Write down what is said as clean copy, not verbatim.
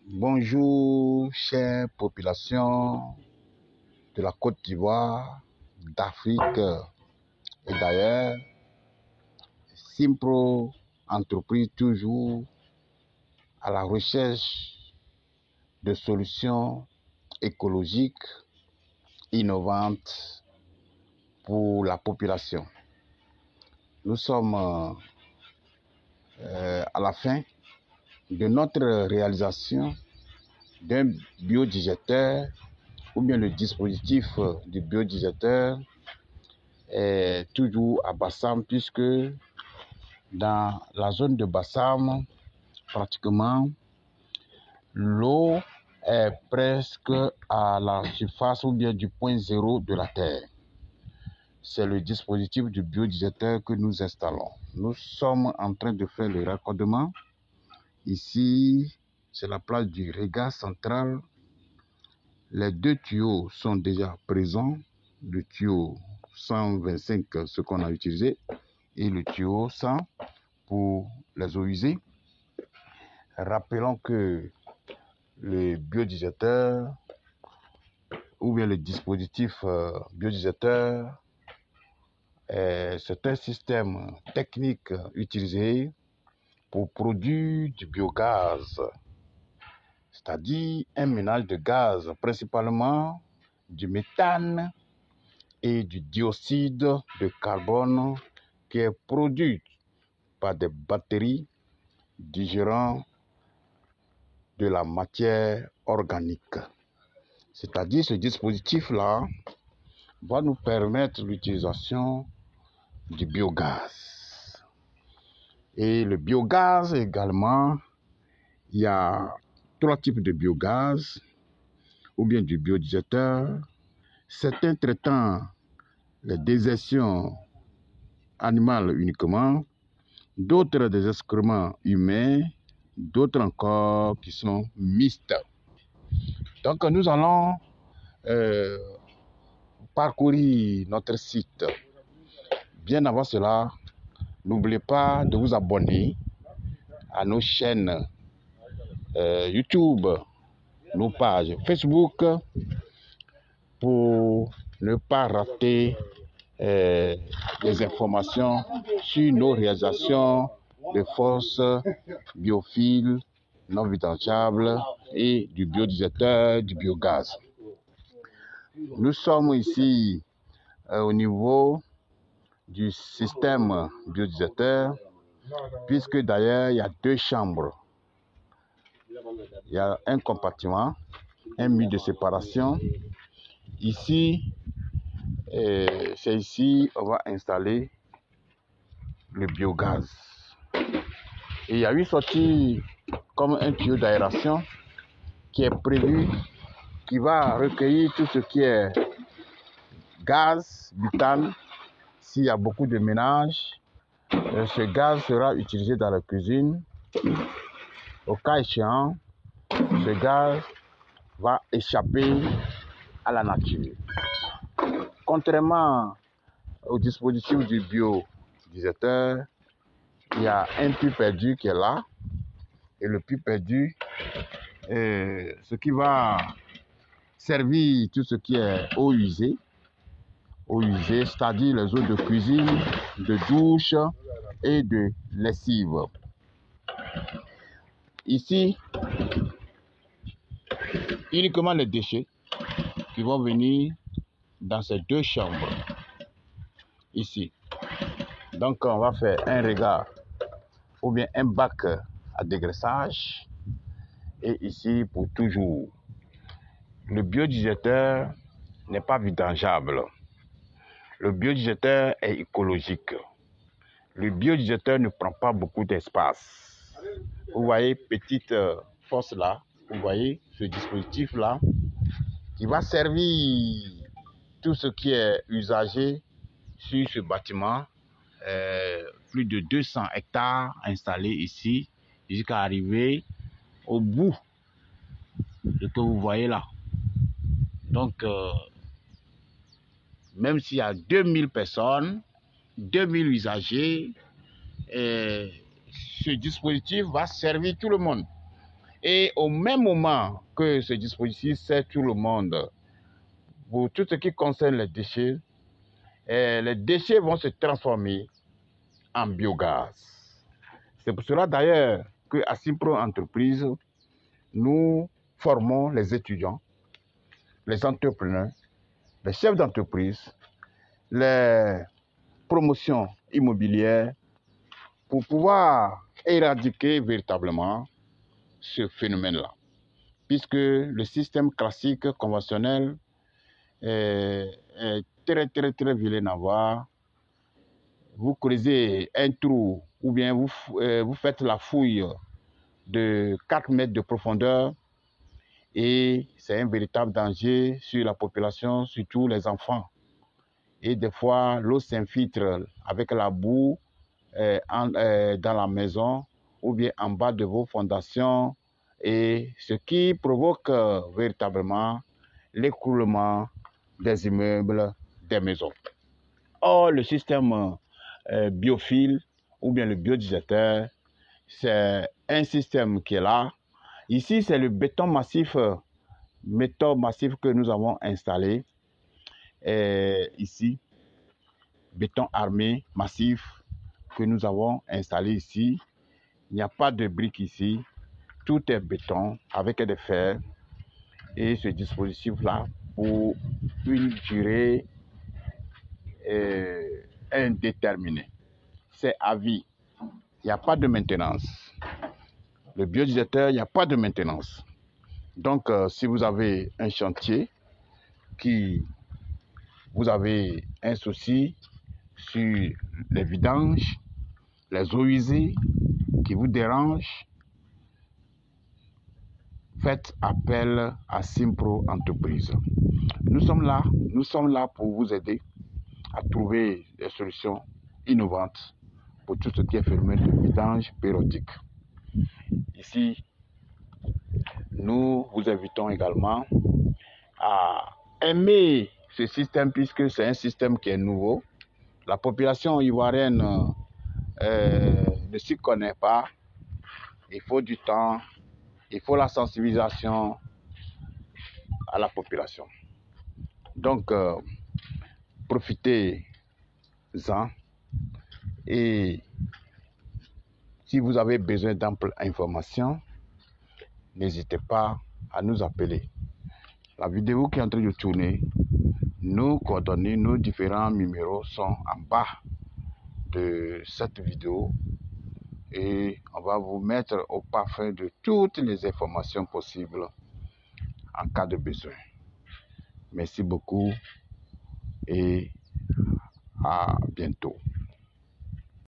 Bonjour, chère population de la Côte d'Ivoire, d'Afrique et d'ailleurs. Simpro entreprise toujours à la recherche de solutions écologiques innovantes pour la population. Nous sommes à la fin de notre réalisation d'un biodigéteur ou bien le dispositif du biodigéteur est toujours à Bassam, puisque dans la zone de Bassam, pratiquement, l'eau est presque à la surface ou bien du point zéro de la terre. C'est le dispositif du biodigéteur que nous installons. Nous sommes en train de faire le raccordement. Ici, c'est la place du regard central. Les deux tuyaux sont déjà présents. Le tuyau 125, ce qu'on a utilisé, et le tuyau 100 pour les eaux usées. Rappelons que le biodigéteur ou bien le dispositif biodigéteur, c'est un système technique utilisé pour produire du biogaz, c'est-à-dire un mélange de gaz, principalement du méthane et du dioxyde de carbone, qui est produit par des batteries digérant de la matière organique. C'est-à-dire ce dispositif-là va nous permettre l'utilisation du biogaz. Et le biogaz également, il y a 3 types de biogaz, ou bien du biodigéteur. Certains traitant les déjections animales uniquement, d'autres des excréments humains, d'autres encore qui sont mixtes. Donc nous allons parcourir notre site. Bien avant cela, n'oubliez pas de vous abonner à nos chaînes YouTube, nos pages Facebook, pour ne pas rater des informations sur nos réalisations de forces biophiles, non vidangeables et du biodigéteur, du biogaz. Nous sommes ici au niveau du système biodigéteur, puisque d'ailleurs il y a 2 chambres. Il y a un compartiment, un mur de séparation. Ici, c'est ici on va installer le biogaz. Et il y a 8 sorties comme un tuyau d'aération qui est prévu, qui va recueillir tout ce qui est gaz, butane. S'il y a beaucoup de ménages, ce gaz sera utilisé dans la cuisine. Au cas échéant, ce gaz va échapper à la nature. Contrairement au dispositif du biodigéteur, il y a un puits perdu qui est là. Et le puits perdu, ce qui va servir tout ce qui est eau usée, c'est-à-dire les eaux de cuisine, de douche et de lessive. Ici, uniquement les déchets qui vont venir dans ces 2 chambres. Ici. Donc, on va faire un regard ou bien un bac à dégraissage. Et ici, pour toujours. Le biodigéteur n'est pas vidangeable. Le biodigéteur est écologique. Le biodigéteur ne prend pas beaucoup d'espace. Vous voyez, petite fosse là, vous voyez ce dispositif là, qui va servir tout ce qui est usagé sur ce bâtiment. Plus de 200 hectares installés ici, jusqu'à arriver au bout de ce que vous voyez là. Donc, même s'il y a 2000 personnes, 2000 usagers, ce dispositif va servir tout le monde. Et au même moment que ce dispositif sert tout le monde, pour tout ce qui concerne les déchets vont se transformer en biogaz. C'est pour cela d'ailleurs qu'à Simpro Entreprise, nous formons les étudiants, les entrepreneurs, les chefs d'entreprise, les promotions immobilières pour pouvoir éradiquer véritablement ce phénomène-là. Puisque le système classique, conventionnel, est très vilain à voir. Vous creusez un trou ou bien vous faites la fouille de 4 mètres de profondeur et c'est un véritable danger sur la population, surtout les enfants. Et des fois, l'eau s'infiltre avec la boue dans la maison ou bien en bas de vos fondations, et ce qui provoque véritablement l'écroulement des immeubles, des maisons. Or, le système biophile ou bien le biodigestateur, c'est un système qui est là. Ici, c'est le béton massif que nous avons installé. Ici, béton armé massif que nous avons installé ici. Il n'y a pas de briques ici. Tout est béton avec des fers. Et ce dispositif-là, pour une durée indéterminée. C'est à vie. Il n'y a pas de maintenance. Le biodigestateur, il n'y a pas de maintenance. Donc, si vous avez un chantier, vous avez un souci sur les vidanges, les eaux usées qui vous dérangent, faites appel à Simpro Entreprise. Nous sommes là pour vous aider à trouver des solutions innovantes pour tout ce qui est phénomène de vidange périodique. Ici, nous vous invitons également à aimer ce système puisque c'est un système qui est nouveau. La population ivoirienne ne s'y connaît pas. Il faut du temps, il faut la sensibilisation à la population. Donc, profitez-en et si vous avez besoin d'amples informations, n'hésitez pas à nous appeler. La vidéo qui est en train de tourner, nos coordonnées, nos différents numéros sont en bas de cette vidéo et on va vous mettre au parfum de toutes les informations possibles en cas de besoin. Merci beaucoup et à bientôt.